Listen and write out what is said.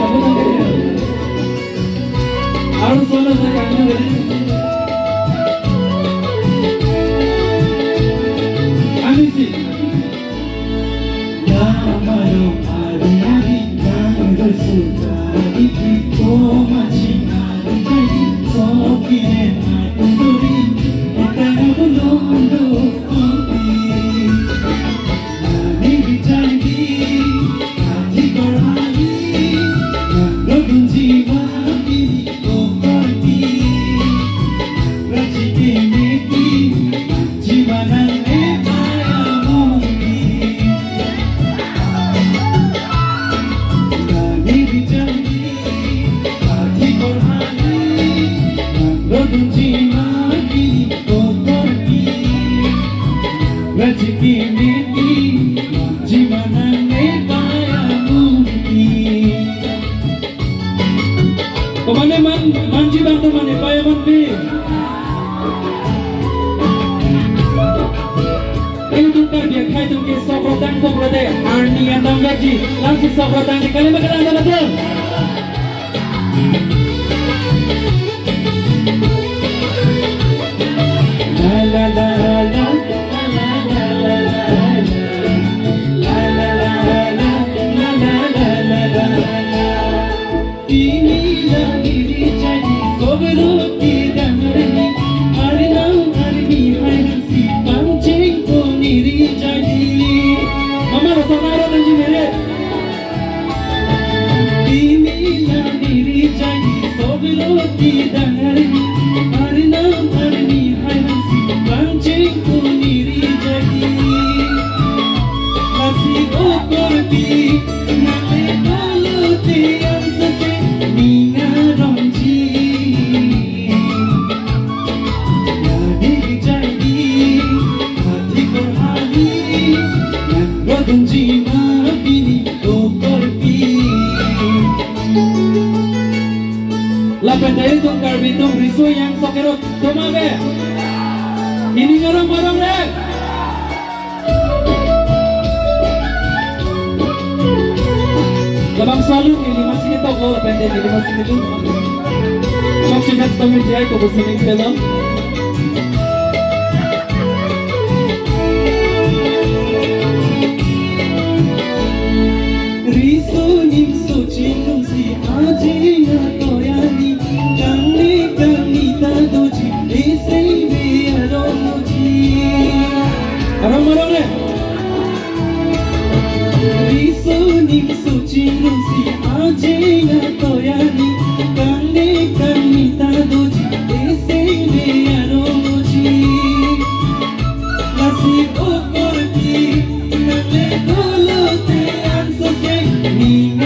Aku tak kira. Harus solo sekarang ni. Amisi. Yamaru hari yang bersuka itu macam jadi sokine naturi etan belum doki nani bijangi hati korhani nandun jiwa ini kokorti rajiki meti jiwa nane ayamuki nani bijangi hati korhani nandun jiwa ini kokorti rajiki meti jiwa nane ayamuki. Kemana manji bang teman paya manpi. Ini tukar dia kai tungki sobrotang sobrote arni yang gaji langsung sobrotang di kali makan anda betul. La la la la la la la la la la. Inilah diri jadi sobro tidak mereni Arina arni hai si pancing ko diri jadi Mama rasa marah dan jimere Inilah diri jadi sobro tidak mereni Arina arni hai si pancing ko diri jadi Masih kokorti nale doluti yang sese Minga romji Jadi jadi hati korhani Nandun jiwa bini kokorti Lapan dari tungkar bitung risu yang sokerot Tumabe Ini ngorong-ngorong deh Labang salut ini masih kita gol pendek ini masih itu. Maksudnya kami dia itu bersama film. Risu nim suci si aji na toyani kani kani tadoji isi bi aromoji. Aromorong le. Risu nim suci si aji na toyani kani kani tadoji isi bi aromoji. Nasi kokorti nale dolote ansose minga